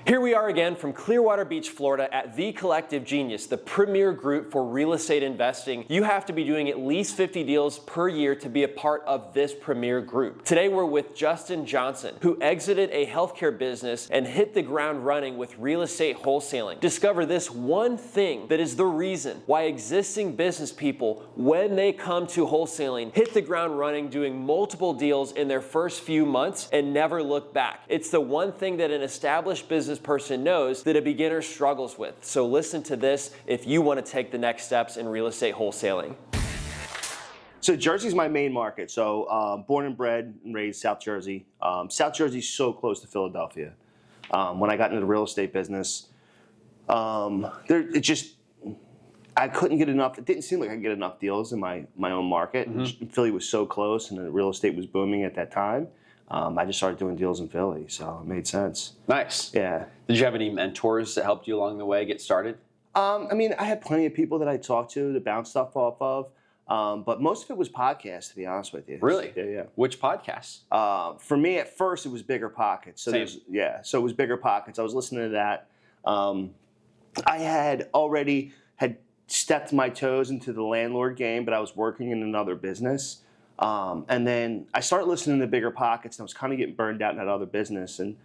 Here we are again from Clearwater Beach, Florida at The Collective Genius, the premier group for real estate investing. You have to be doing at least 50 deals per year to be a part of this premier group. Today we're with Justin Johnson, who exited a healthcare business and hit the ground running with real estate wholesaling. Discover this one thing that is the reason why existing business people, when they come to wholesaling, hit the ground running doing multiple deals in their first few months and never look back. It's the one thing that an established business person knows that a beginner struggles with. So listen to this if you want to take the next steps in real estate wholesaling. So Jersey's my main market. So born and bred and raised South Jersey. South Jersey's so close to Philadelphia. When I got into the real estate business, I couldn't get enough. It didn't seem like I could get enough deals in my own market. Mm-hmm. Philly was so close, and the real estate was booming at that time. I just started doing deals in Philly, so it made sense. Nice. Yeah. Did you have any mentors that helped you along the way get started? I mean, I had plenty of people that I talked to bounce stuff off of, but most of it was podcasts, to be honest with you. Really? Yeah. Which podcasts? For me, at first, it was Bigger Pockets. So so it was Bigger Pockets. I was listening to that. I had already stepped my toes into the landlord game, but I was working in another business. And then I started listening to Bigger Pockets, and I was kind of getting burned out in that other business. And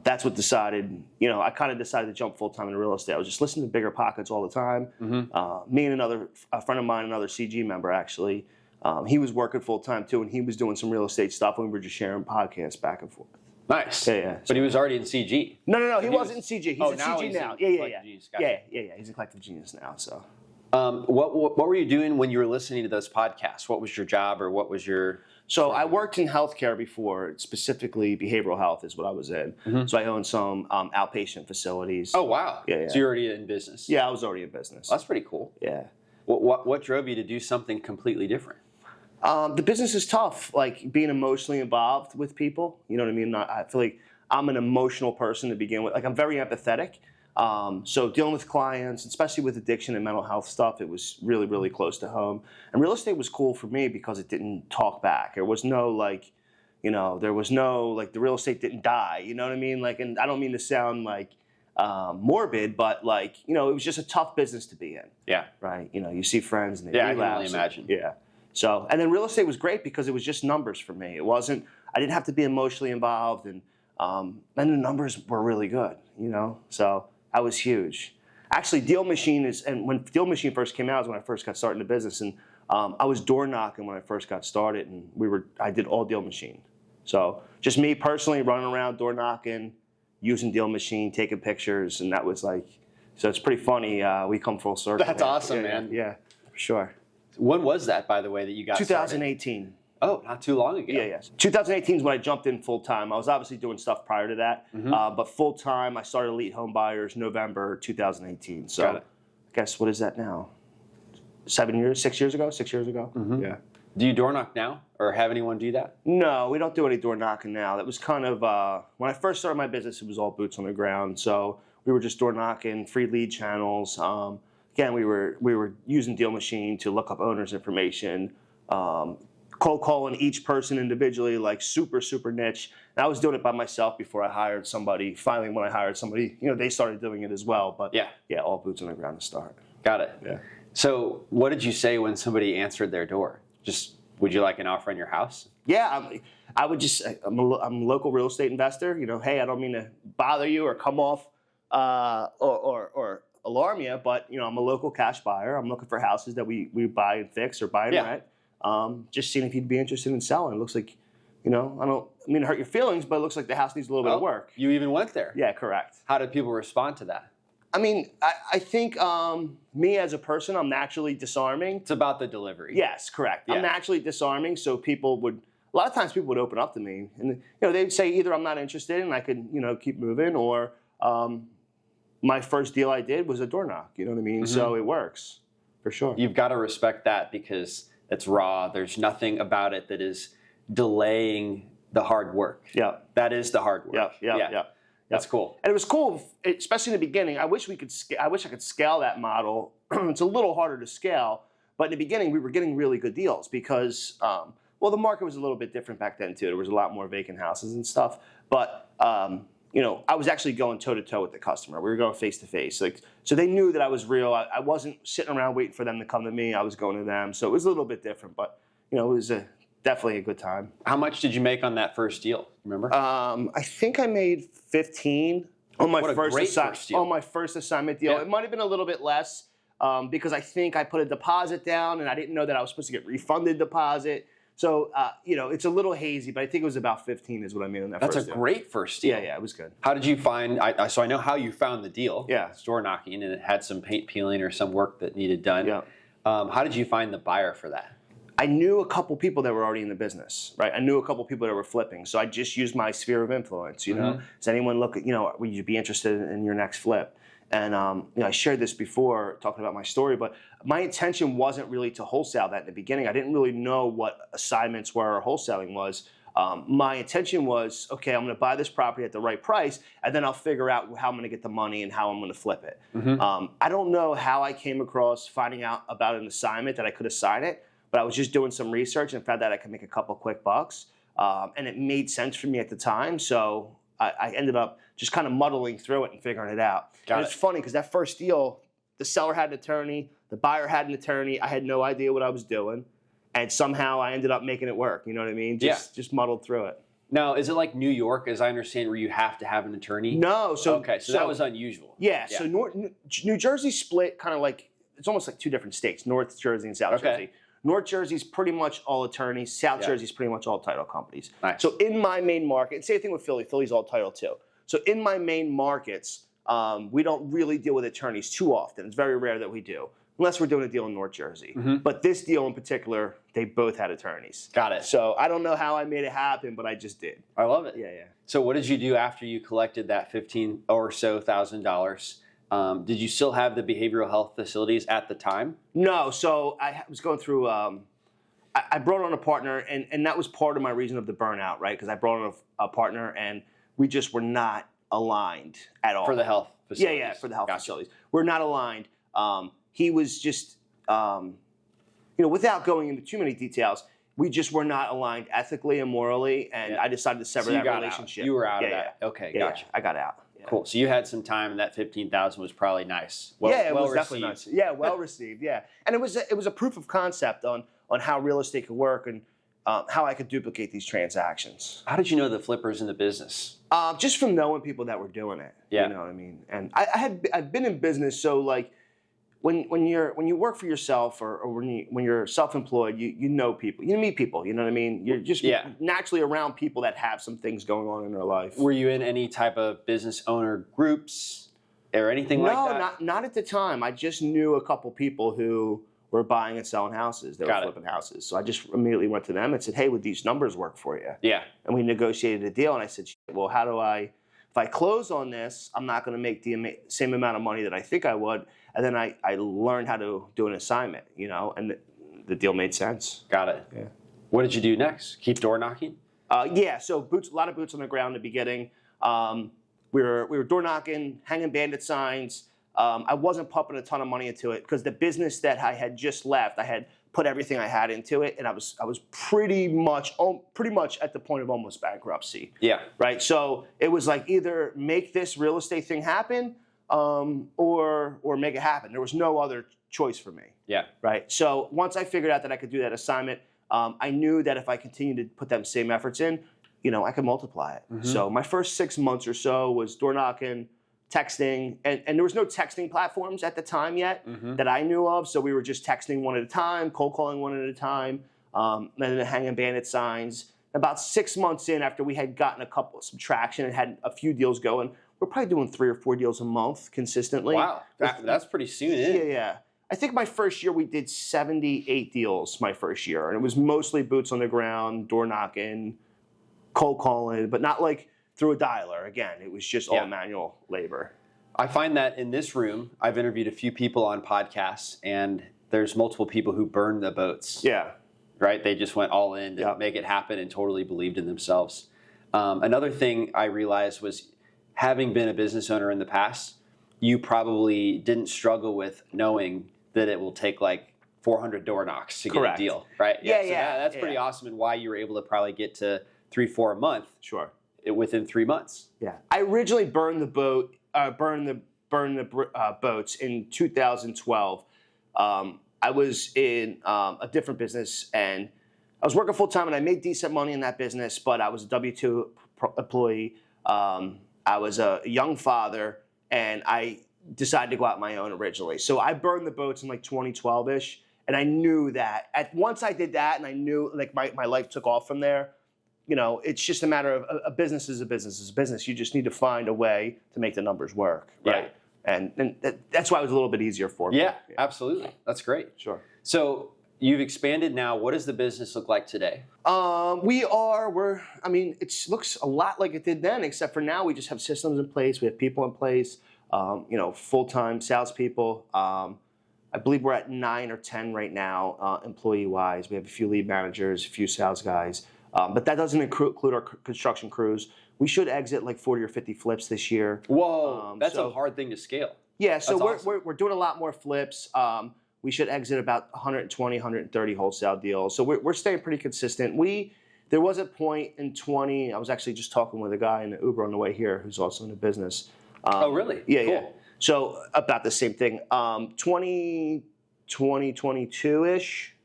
that's what decided, I kind of decided to jump full-time into real estate. I was just listening to Bigger Pockets all the time. Mm-hmm. Me and a friend of mine, another CG member actually, he was working full-time too, and he was doing some real estate stuff, and we were just sharing podcasts back and forth. Nice. Yeah. But he was already in CG. No, he wasn't in CG. He's in CG now. Yeah. Gotcha. Yeah. He's a Collective Genius now, so. What were you doing when you were listening to those podcasts? What was your job, or what was your... So I worked in healthcare before, specifically behavioral health is what I was in. Mm-hmm. So I owned some outpatient facilities. Oh, wow. Yeah. So you're already in business? Yeah, I was already in business. Well, that's pretty cool. Yeah. What drove you to do something completely different? The business is tough, like being emotionally involved with people. You know what I mean? I feel like I'm an emotional person to begin with. Like, I'm very empathetic. So dealing with clients, especially with addiction and mental health stuff, it was really, really close to home. And real estate was cool for me because it didn't talk back. There was no the real estate didn't die. You know what I mean? Like, and I don't mean to sound like morbid, but it was just a tough business to be in. Yeah. Right. You see friends and they relapse. I can only imagine. Yeah. So, and then real estate was great because it was just numbers for me. I didn't have to be emotionally involved, and the numbers were really good. So. That was huge. Actually, DealMachine and when DealMachine first came out was when I first got started in the business, and I was door knocking when I first got started, and I did all DealMachine. So just me personally running around door knocking, using DealMachine, taking pictures, and that was so it's pretty funny. We come full circle. That's awesome, man. Yeah, for sure. When was that, by the way, that you got 2018. Started? Oh, not too long ago. Yeah. 2018 is when I jumped in full time. I was obviously doing stuff prior to that, but full time I started Elite Home Buyers November 2018. So I guess what is that now? 6 years ago. Mm-hmm. Yeah. Do you door knock now, or have anyone do that? No, we don't do any door knocking now. That was kind of when I first started my business. It was all boots on the ground. So we were just door knocking, free lead channels. Again, we were using DealMachine to look up owners' information. Cold calling each person individually, like super, super niche. And I was doing it by myself before I hired somebody. Finally, when I hired somebody, they started doing it as well. But yeah, all boots on the ground to start. Got it. Yeah. So what did you say when somebody answered their door? Just, would you like an offer on your house? Yeah, I would just, I'm a local real estate investor. Hey, I don't mean to bother you or come off or alarm you, but I'm a local cash buyer. I'm looking for houses that we buy and fix or buy and rent. Just seeing if you'd be interested in selling. It looks like, I don't mean to hurt your feelings, but it looks like the house needs a little bit of work. You even went there? Yeah, correct. How did people respond to that? I mean, I think me as a person, I'm naturally disarming. It's about the delivery. Yes, correct. Yeah. I'm naturally disarming, so a lot of times people would open up to me, and they'd say either I'm not interested and I could, keep moving, or my first deal I did was a door knock. You know what I mean? Mm-hmm. So it works, for sure. You've got to respect that because it's raw. There's nothing about it that is delaying the hard work. Yeah. That is the hard work. Yeah. That's cool. And it was cool, especially in the beginning. I wish I could scale that model. It's a little harder to scale, but in the beginning we were getting really good deals because, the market was a little bit different back then too. There was a lot more vacant houses and stuff. But I was actually going toe to toe with the customer. We were going face to face. Like, so they knew that I was real. I wasn't sitting around waiting for them to come to me. I was going to them. So it was a little bit different, but it was definitely a good time. How much did you make on that first deal? Remember? I think I made 15 on my first assignment deal. Yeah. It might have been a little bit less because I think I put a deposit down and I didn't know that I was supposed to get refunded deposit. So, it's a little hazy, but I think it was about 15 is what I made on that first deal. That's a great first deal. Yeah, it was good. How did you find, so I know how you found the deal. Yeah. It's door knocking, and it had some paint peeling or some work that needed done. Yeah. How did you find the buyer for that? I knew a couple people that were already in the business, right? I knew a couple people that were flipping. So I just used my sphere of influence, Does anyone look at, would you be interested in your next flip? And I shared this before talking about my story, but my intention wasn't really to wholesale that in the beginning. I didn't really know what assignments were or wholesaling was. My intention was, okay, I'm going to buy this property at the right price, and then I'll figure out how I'm going to get the money and how I'm going to flip it. I don't know how I came across finding out about an assignment that I could assign it, but I was just doing some research and found that I could make a couple quick bucks, and it made sense for me at the time. So I ended up just kind of muddling through it and figuring it out. It's funny because that first deal, the seller had an attorney, the buyer had an attorney. I had no idea what I was doing, and somehow I ended up making it work. You know what I mean? Just muddled through it. Now, is it like New York, as I understand, where you have to have an attorney? No. So that was unusual. Yeah. So New Jersey split kind of like, it's almost like two different states, North Jersey and South Jersey. North Jersey's pretty much all attorneys. South Jersey's pretty much all title companies. Nice. So in my main market, same thing with Philly. Philly's all title too. So in my main markets, we don't really deal with attorneys too often. It's very rare that we do, unless we're doing a deal in North Jersey. But this deal in particular, they both had attorneys. Got it. So I don't know how I made it happen, but I just did. I love it. Yeah. So what did you do after you collected that $15,000 or so? Did you still have the behavioral health facilities at the time? No. So I was going through, I brought on a partner, and that was part of my reason of the burnout, right? Because I brought on a partner, and we just were not aligned at all. For the health facilities? Yeah, for the health facilities. We're not aligned. He was just, without going into too many details, we just were not aligned ethically and morally, and I decided to sever that relationship. You were out of that. Okay, gotcha. I got out. Yeah. Cool. So you had some time, and that $15,000 was probably nice. It was definitely nice. Yeah, well received. Yeah, and it was a proof of concept on how real estate could work and how I could duplicate these transactions. How did you know the flippers in the business? Just from knowing people that were doing it. Yeah. You know what I mean? And I've been in business, so like when you work for yourself or when you're self-employed, you know people, you meet people. You know what I mean? You're just naturally around people that have some things going on in their life. Were you in any type of business owner groups or anything like that? No, not at the time. I just knew a couple people who were buying and selling houses. They were flipping houses. So I just immediately went to them and said, hey, would these numbers work for you? Yeah. And we negotiated a deal, and I said, well, how do if I close on this, I'm not going to make the same amount of money that I think I would. And then I learned how to do an assignment, and the deal made sense. Got it. Yeah. What did you do next? Keep door knocking? So a lot of boots on the ground in the beginning. We were door knocking, hanging bandit signs. I wasn't pumping a ton of money into it because the business that I had just left, I had put everything I had into it, and I was pretty much at the point of almost bankruptcy. Yeah. Right. So it was like either make this real estate thing happen, or make it happen. There was no other choice for me. Yeah. Right. So once I figured out that I could do that assignment, I knew that if I continued to put them same efforts in, I could multiply it. So my first 6 months or so was door knocking, texting, and there was no texting platforms at the time yet that I knew of. So we were just texting one at a time, cold calling one at a time, and then hanging bandit signs. About 6 months in, after we had gotten some traction and had a few deals going, we're probably doing 3 or 4 deals a month consistently. Wow, that's pretty soon in. Yeah. I think my first year we did 78 deals my first year, and it was mostly boots on the ground, door knocking, cold calling, but not like through a dialer. Again, it was just all manual labor. I find that in this room, I've interviewed a few people on podcasts, and there's multiple people who burned the boats. Yeah. Right? They just went all in to make it happen and totally believed in themselves. Another thing I realized was, having been a business owner in the past, you probably didn't struggle with knowing that it will take like 400 door knocks to get a deal, right? Yeah. That's pretty awesome, and why you were able to probably get to 3-4 a month. Sure. within 3 months. Yeah, I originally burned the boats in 2012. I was in a different business, and I was working full time, and I made decent money in that business, but I was a W-2 employee. I was a young father, and I decided to go out on my own originally. So I burned the boats in like 2012-ish, and I knew that once I did that, and I knew like my life took off from there. You know, it's just a matter of a business is a business is a business. You just need to find a way to make the numbers work, right? Yeah. And that's why it was a little bit easier for me. Yeah, absolutely. That's great. Sure. So you've expanded now. What does the business look like today? I mean, it looks a lot like it did then, except for now we just have systems in place. We have people in place, full-time salespeopeople. I believe we're at 9 or 10 right now, employee-wise. We have a few lead managers, a few sales guys. But that doesn't include our construction crews. We should exit like 40 or 50 flips this year. Whoa, that's a hard thing to scale. Yeah, so awesome. we're doing a lot more flips. We should exit about 120, 130 wholesale deals. So we're staying pretty consistent. There was a point in 20, I was actually just talking with a guy in the Uber on the way here who's also in the business. Oh, really? Yeah, cool. Yeah. So about the same thing. 2022-ish,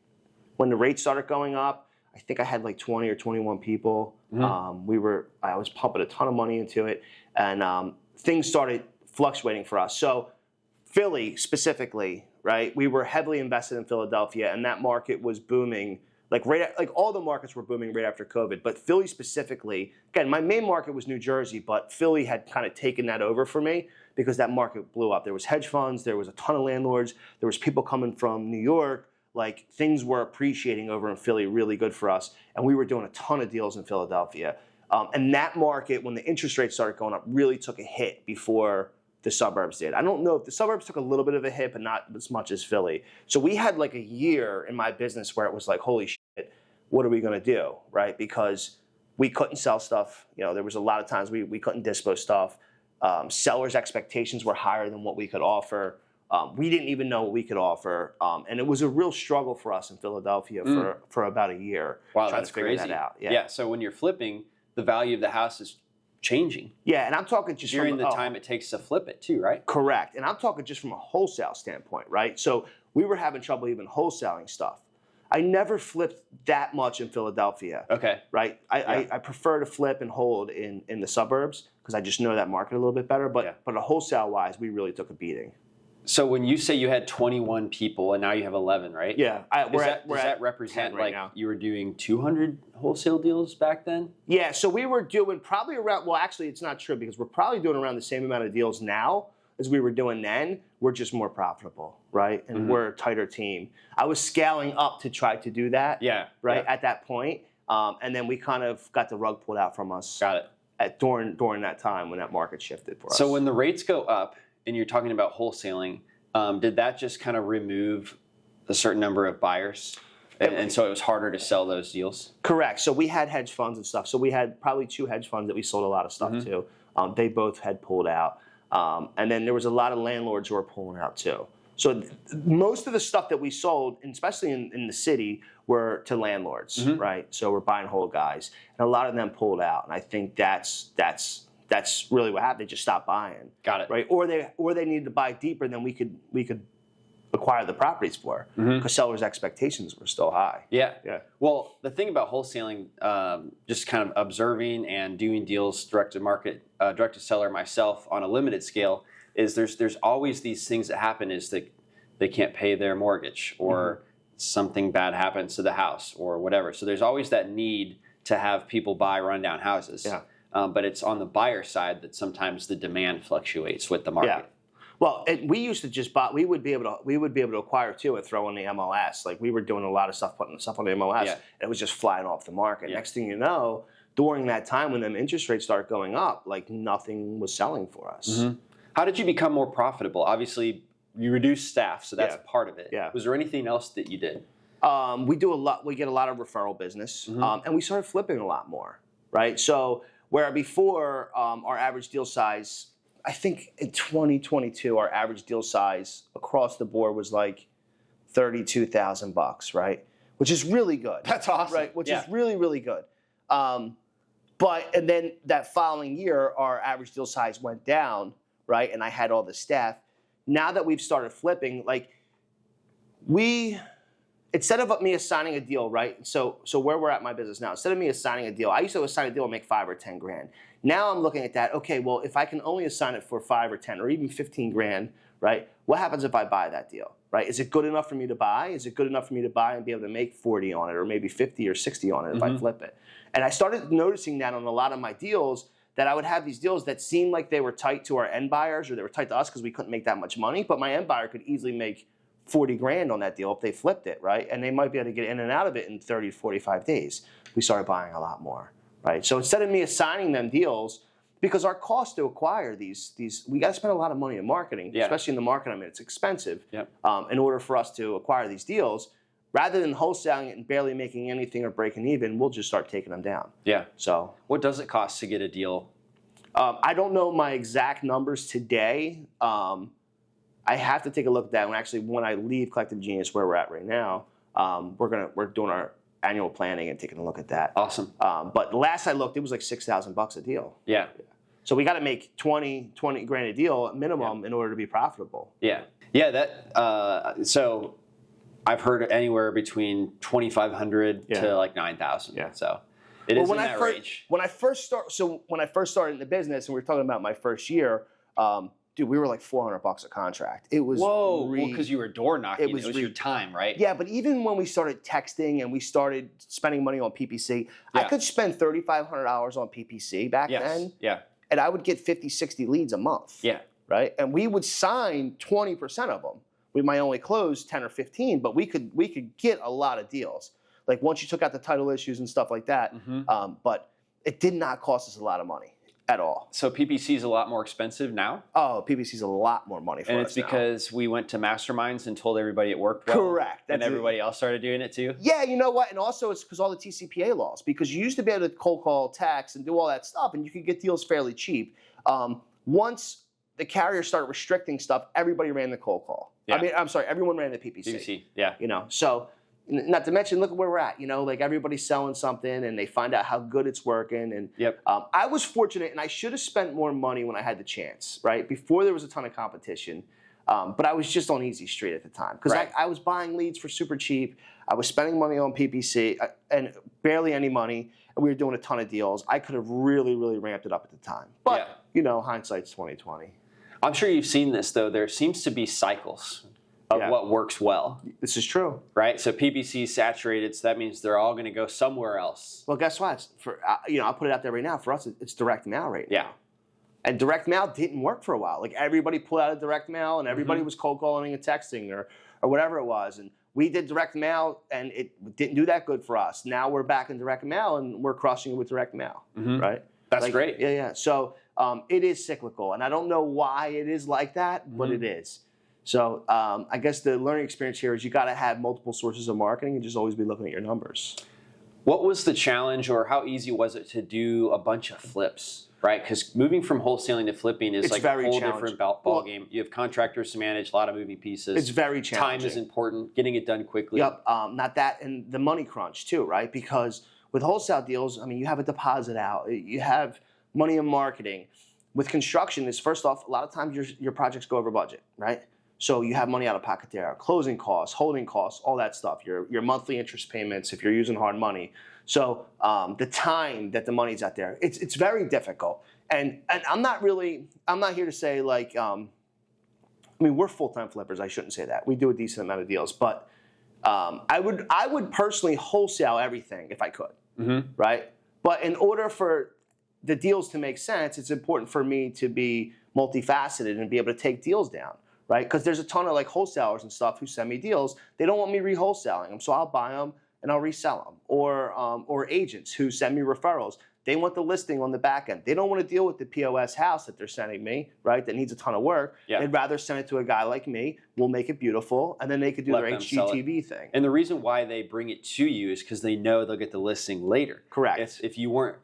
when the rates started going up, I think I had like 20 or 21 people. Mm-hmm. I was pumping a ton of money into it, and things started fluctuating for us. So Philly specifically, right? We were heavily invested in Philadelphia, and that market was booming. Like all the markets were booming right after COVID, but Philly specifically. Again, my main market was New Jersey, but Philly had kind of taken that over for me because that market blew up. There was hedge funds, there was a ton of landlords, there was people coming from New York. Like things were appreciating over in Philly, really good for us, and we were doing a ton of deals in Philadelphia. And that market, when the interest rates started going up, really took a hit before the suburbs did. I don't know if the suburbs took a little bit of a hit, but not as much as Philly. So we had like a year in my business where it was like, holy shit, what are we going to do, right? Because we couldn't sell stuff. You know, there was a lot of times we couldn't dispo stuff. Sellers' expectations were higher than what we could offer. We didn't even know what we could offer, and it was a real struggle for us in Philadelphia for about a year. Wow, trying that's to figure crazy. that out. Yeah. So when you're flipping, the value of the house is changing. Yeah, and I'm talking just during the time it takes to flip it too, right? Correct, and I'm talking just from a wholesale standpoint, right? So we were having trouble even wholesaling stuff. I never flipped that much in Philadelphia. Okay. Right. I prefer to flip and hold in the suburbs because I just know that market a little bit better. But a wholesale wise, we really took a beating. So when you say you had 21 people and now you have 11, right? Yeah. Does that represent right like now. You were doing 200 wholesale deals back then? Yeah. So we were doing probably around, well, actually, it's not true because we're probably doing around the same amount of deals now as we were doing then. We're just more profitable, right? And we're a tighter team. I was scaling up to try to do that. Yeah. Right. Yeah. At that point. And then we kind of got the rug pulled out from us. Got it. During that time when that market shifted for us. So when the rates go up and you're talking about wholesaling, did that just kind of remove a certain number of buyers? And so it was harder to sell those deals? Correct. So we had hedge funds and stuff. So we had probably 2 hedge funds that we sold a lot of stuff to. They both had pulled out. And then there was a lot of landlords who were pulling out too. So most of the stuff that we sold, and especially in the city, were to landlords, right? So we're buying whole guys. And a lot of them pulled out. And I think that's really what happened. They just stopped buying. Got it. Right? Or they needed to buy deeper than we could acquire the properties for because sellers' expectations were still high. Yeah. Yeah. Well, the thing about wholesaling, just kind of observing and doing deals direct to seller myself on a limited scale, is there's always these things that happen is that they can't pay their mortgage or something bad happens to the house or whatever. So there's always that need to have people buy rundown houses. Yeah. But it's on the buyer side that sometimes the demand fluctuates with the market. Yeah. Well, we used to just buy. We would be able to acquire too and throw in the MLS. Like we were doing a lot of stuff, putting stuff on the MLS. And it was just flying off the market. Next thing you know, during that time when them interest rates started going up, like nothing was selling for us. How did you become more profitable? Obviously, you reduced staff, so that's part of it. Yeah. Was there anything else that you did? We do a lot. We get a lot of referral business, and we started flipping a lot more. Right. So where before our average deal size, I think in 2022, our average deal size across the board was like $32,000, right? Which is really good. That's awesome. Right? Which is really, really good. And then that following year, our average deal size went down, right? And I had all the staff. Now that we've started flipping, like instead of me assigning a deal, right? So where we're at in my business now, instead of me assigning a deal, I used to assign a deal and make 5 or 10 grand. Now I'm looking at that, okay, well, if I can only assign it for 5 or 10 or even 15 grand, right? What happens if I buy that deal, right? Is it good enough for me to buy? Is it good enough for me to buy and be able to make 40 on it or maybe 50 or 60 on it if I flip it? And I started noticing that on a lot of my deals, that I would have these deals that seemed like they were tight to our end buyers or they were tight to us because we couldn't make that much money, but my end buyer could easily make 40 grand on that deal if they flipped it, right? And they might be able to get in and out of it in 30 to 45 days. We started buying a lot more, right? So instead of me assigning them deals, because our cost to acquire these we got to spend a lot of money in marketing, especially in the market I'm in. It's expensive in order for us to acquire these deals. Rather than wholesaling it and barely making anything or breaking even, we'll just start taking them down. Yeah. So what does it cost to get a deal? I don't know my exact numbers today. I have to take a look at that. When I leave Collective Genius, where we're at right now, we're doing our annual planning and taking a look at that. Awesome. But last I looked, it was like $6,000 a deal. Yeah. So we got to make 20 grand a deal minimum in order to be profitable. Yeah. Yeah. That. So I've heard anywhere between 2,500 to like 9,000. Yeah. So it is in that range. When I first started in the business, and we were talking about my first year, dude, we were like $400 a contract. It was because you were door knocking. It was your time, right? Yeah, but even when we started texting and we started spending money on PPC, I could spend $3,500 on PPC back then. Yeah. And I would get 50, 60 leads a month. Yeah. Right? And we would sign 20% of them. We might only close 10 or 15, but we could get a lot of deals. Like once you took out the title issues and stuff like that. But it did not cost us a lot of money at all. So PPC is a lot more expensive now? Oh, PPC is a lot more money for us now. And it's because we went to masterminds and told everybody it worked well? Correct. And everybody else started doing it too? Yeah, you know what? And also it's because all the TCPA laws. Because you used to be able to cold call, text, and do all that stuff, and you could get deals fairly cheap. Once the carrier started restricting stuff, everybody ran the cold call. Yeah. I mean, I'm sorry, everyone ran the PPC. PPC, yeah. You know, so not to mention, look at where we're at. You know, like everybody's selling something and they find out how good it's working. And I was fortunate, and I should have spent more money when I had the chance, right? Before there was a ton of competition. But I was just on Easy Street at the time because I was buying leads for super cheap. I was spending money on PPC and barely any money. And we were doing a ton of deals. I could have really, really ramped it up at the time. But, you know, hindsight's 20/20. I'm sure you've seen this, though. There seems to be cycles of what works well. This is true. Right? So PPC is saturated, so that means they're all going to go somewhere else. Well, guess what? I'll put it out there right now. For us, it's direct mail right now. And direct mail didn't work for a while. Like everybody pulled out of direct mail and everybody was cold calling and texting or whatever it was. And we did direct mail and it didn't do that good for us. Now we're back in direct mail and we're crushing it with direct mail, right? That's great. Yeah. So it is cyclical. And I don't know why it is like that, but it is. So I guess the learning experience here is you got to have multiple sources of marketing and just always be looking at your numbers. What was the challenge, or how easy was it to do a bunch of flips, right? Because moving from wholesaling to flipping is like a whole different ball game. You have contractors to manage, a lot of moving pieces. It's very challenging. Time is important, getting it done quickly. Yep, not that, and the money crunch too, right? Because with wholesale deals, I mean, you have a deposit out, you have money in marketing. With construction, is first off, a lot of times your projects go over budget, right? So you have money out of pocket there, closing costs, holding costs, all that stuff, your monthly interest payments if you're using hard money. So the time that the money's out there, it's very difficult. And I'm not here to say like, I mean, we're full-time flippers. I shouldn't say that. We do a decent amount of deals, but I would personally wholesale everything if I could, right? But in order for the deals to make sense, it's important for me to be multifaceted and be able to take deals down. Right, because there's a ton of like wholesalers and stuff who send me deals. They don't want me re-wholesaling them, so I'll buy them and I'll resell them. Or agents who send me referrals. They want the listing on the back end. They don't want to deal with the POS house that they're sending me, right? That needs a ton of work. Yeah. They'd rather send it to a guy like me. We'll make it beautiful, and then they could do their HGTV thing. And the reason why they bring it to you is because they know they'll get the listing later. Correct. If you weren't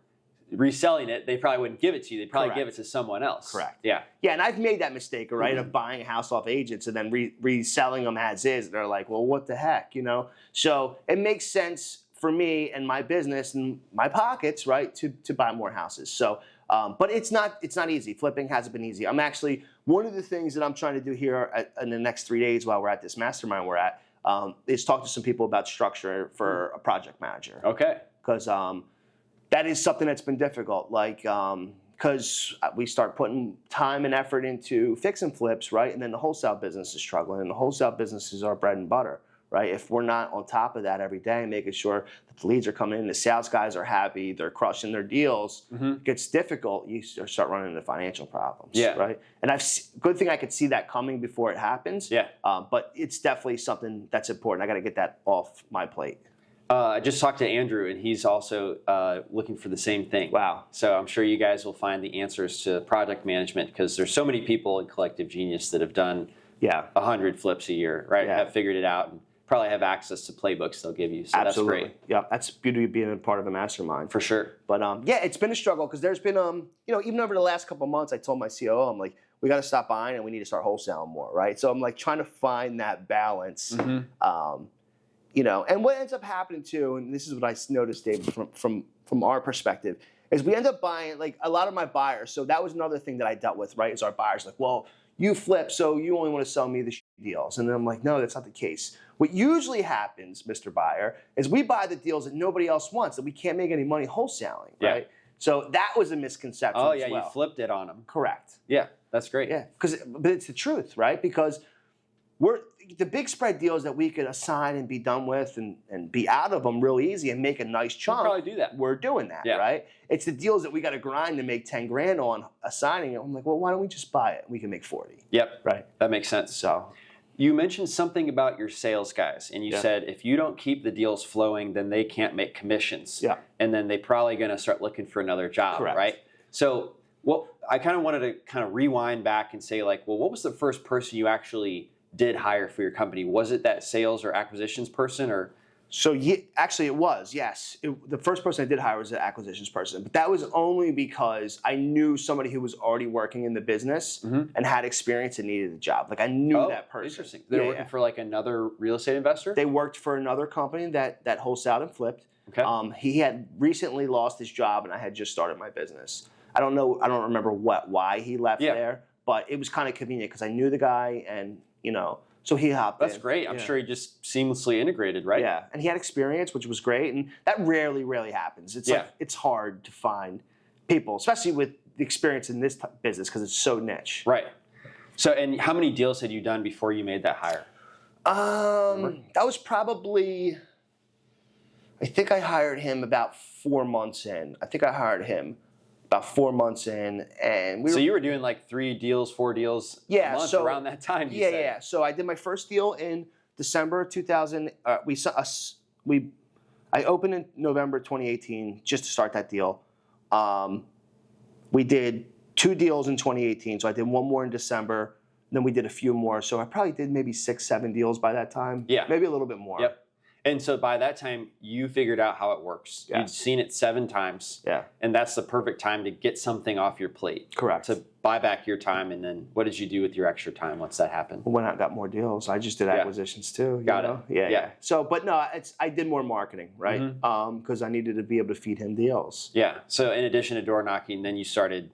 reselling it, they probably wouldn't give it to you. They'd probably give it to someone else. Correct. Yeah. Yeah, and I've made that mistake, right, of buying a house off agents and then reselling them as is. They're like, well, what the heck, you know? So it makes sense for me and my business and my pockets, right, to buy more houses. So, but it's not easy. Flipping hasn't been easy. I'm actually, one of the things that I'm trying to do here in the next 3 days while we're at this mastermind we're at, is talk to some people about structure for a project manager. Okay. Because that is something that's been difficult. Like, because we start putting time and effort into fix and flips, right? And then the wholesale business is struggling, and the wholesale business is our bread and butter, right? If we're not on top of that every day, making sure that the leads are coming in, the sales guys are happy, they're crushing their deals, it gets difficult. You start running into financial problems, right? And good thing I could see that coming before it happens. Yeah. But it's definitely something that's important. I got to get that off my plate. I just talked to Andrew, and he's also looking for the same thing. Wow. So I'm sure you guys will find the answers to project management, because there's so many people in Collective Genius that have done 100 flips a year, right? Have figured it out and probably have access to playbooks they'll give you. So Absolutely. That's great. Yeah, that's beauty of being a part of a mastermind. For sure. But yeah, it's been a struggle because there's been, even over the last couple of months, I told my COO, I'm like, we got to stop buying and we need to start wholesaling more, right? So I'm like trying to find that balance. And what ends up happening too, and this is what I noticed, David, from our perspective, is we end up buying, like, a lot of my buyers. So that was another thing that I dealt with, right? Is our buyers like, well, you flip, so you only want to sell me the deals. And then I'm like, no, that's not the case. What usually happens, Mr. Buyer, is we buy the deals that nobody else wants, that we can't make any money wholesaling, right? So that was a misconception. Oh, yeah, as well. you flipped it on them. Correct. Yeah, that's great. Yeah, but it's the truth, right? Because the big spread deals that we could assign and be done with and be out of them real easy and make a nice chunk. We'll probably do that. We're doing that, right? It's the deals that we got to grind to make 10 grand on assigning it. I'm like, well, why don't we just buy it? We can make 40. Yep. Right. That makes sense. So you mentioned something about your sales guys, and you said if you don't keep the deals flowing, then they can't make commissions. Yeah. And then they're probably going to start looking for another job, Correct. right? So I kind of wanted to kind of rewind back and say, like, well, what was the first person you actually did hire for your company? Was it that sales or acquisitions person, or? So actually it was, yes. The first person I did hire was an acquisitions person, but that was only because I knew somebody who was already working in the business and had experience and needed a job. Like, I knew that person. Interesting. They're working for like another real estate investor? They worked for another company that wholesaled and flipped. Okay. He had recently lost his job, and I had just started my business. I don't remember why he left there, but it was kind of convenient because I knew the guy, and so he hopped in. That's great. I'm sure he just seamlessly integrated, right? Yeah, and he had experience, which was great, and that rarely happens. It's like, it's hard to find people, especially with the experience in this business, because it's so niche. Right. So, and how many deals had you done before you made that hire? That was probably, I think I hired him about 4 months in. And So you were doing like 3 deals, 4 deals a month around that time, you said. Yeah. So I did my first deal in December of 2000. I opened in November 2018 just to start that deal. We did 2 deals in 2018. So I did 1 more in December. Then we did a few more. So I probably did maybe 6, 7 deals by that time. Yeah. Maybe a little bit more. Yep. And so by that time, you figured out how it works. Yeah. You'd seen it 7 times. Yeah. And that's the perfect time to get something off your plate. Correct. To buy back your time. And then what did you do with your extra time once that happened? Went out and got more deals. I just did acquisitions too. Got it. Yeah. So, but no, I did more marketing, right? Because I needed to be able to feed him deals. Yeah. So in addition to door knocking, then you started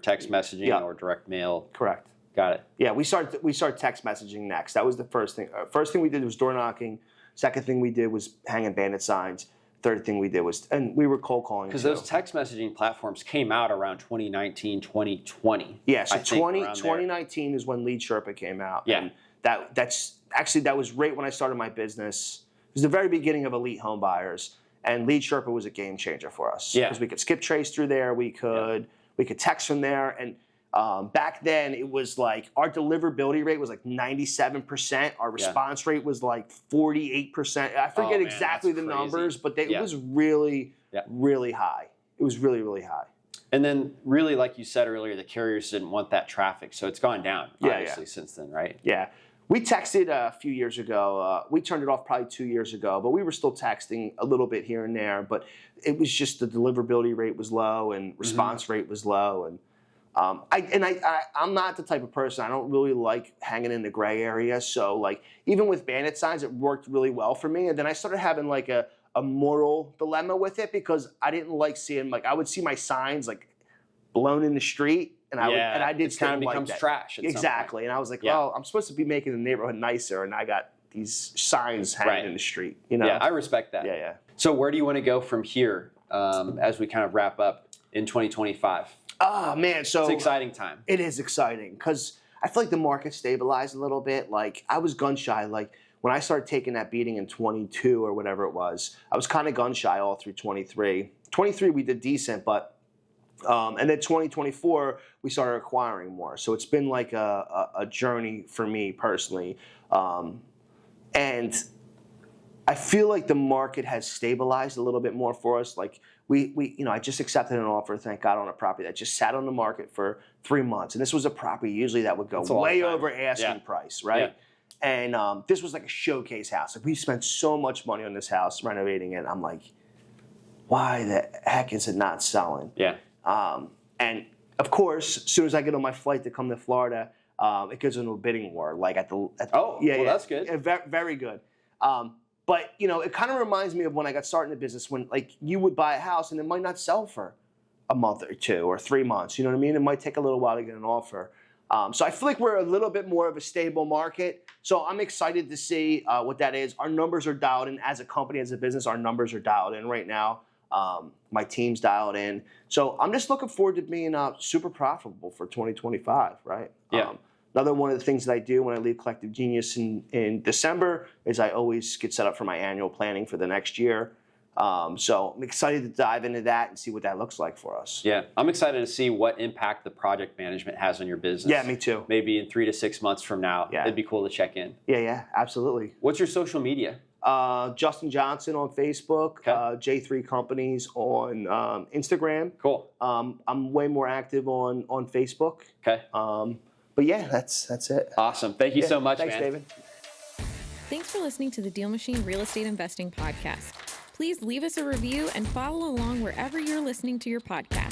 text messaging or direct mail. Correct. Got it. Yeah, we started text messaging next. That was the first thing. First thing we did was door knocking. Second thing we did was hanging bandit signs. Third thing we did was, and we were cold calling. Because those text messaging platforms came out around 2019, 2020. Yeah, so 2019 is when Lead Sherpa came out. Yeah. And that was right when I started my business. It was the very beginning of Elite Home Buyers, and Lead Sherpa was a game changer for us. Yeah. Because we could skip trace through there, we could text from there, and back then it was like our deliverability rate was like 97%. Our response rate was like 48%. I forget exactly the numbers, but it was really, really high. It was really, really high. And then really, like you said earlier, the carriers didn't want that traffic. So it's gone down, obviously, since then, right? Yeah. We texted a few years ago. We turned it off probably 2 years ago, but we were still texting a little bit here and there. But it was just the deliverability rate was low and response rate was low. And I'm not the type of person, I don't really like hanging in the gray area. So like even with bandit signs, it worked really well for me. And then I started having like a a moral dilemma with it because I didn't like seeing, like, I would see my signs like blown in the street, and I did kind of like becomes that. trash. At Exactly, and I was like, well, I'm supposed to be making the neighborhood nicer, and I got these signs hanging in the street. You know? Yeah, I respect that. Yeah. So where do you want to go from here as we kind of wrap up in 2025? Oh man, so it's an exciting time. It is exciting because I feel like the market stabilized a little bit. Like I was gun shy. Like when I started taking that beating in 22 or whatever it was, I was kind of gun shy all through 23. 23 we did decent, but and then 2024 we started acquiring more. So it's been like a journey for me personally, and I feel like the market has stabilized a little bit more for us. Like we I just accepted an offer, thank God, on a property that just sat on the market for 3 months. And this was a property usually that would go way over asking price, right? Yeah. And this was like a showcase house. Like we spent so much money on this house renovating it. I'm like, why the heck is it not selling? Yeah. And of course, as soon as I get on my flight to come to Florida, it goes into a bidding war. Like that's good. Yeah, very good. But, it kind of reminds me of when I got started in the business when, like, you would buy a house and it might not sell for a month or 2 or 3 months. You know what I mean? It might take a little while to get an offer. So I feel like we're a little bit more of a stable market. So I'm excited to see what that is. Our numbers are dialed in. As a company, as a business, our numbers are dialed in right now. My team's dialed in. So I'm just looking forward to being super profitable for 2025, right? Yeah. Another one of the things that I do when I leave Collective Genius in December is I always get set up for my annual planning for the next year. So I'm excited to dive into that and see what that looks like for us. Yeah, I'm excited to see what impact the project management has on your business. Yeah, me too. Maybe in 3 to 6 months from now, it'd be cool to check in. Yeah, absolutely. What's your social media? Justin Johnson on Facebook, J3 Companies on Instagram. Cool. I'm way more active on Facebook. Okay. But yeah, that's it. Awesome. Thank you so much, thanks, man. David. Thanks for listening to the DealMachine Real Estate Investing Podcast. Please leave us a review and follow along wherever you're listening to your podcast.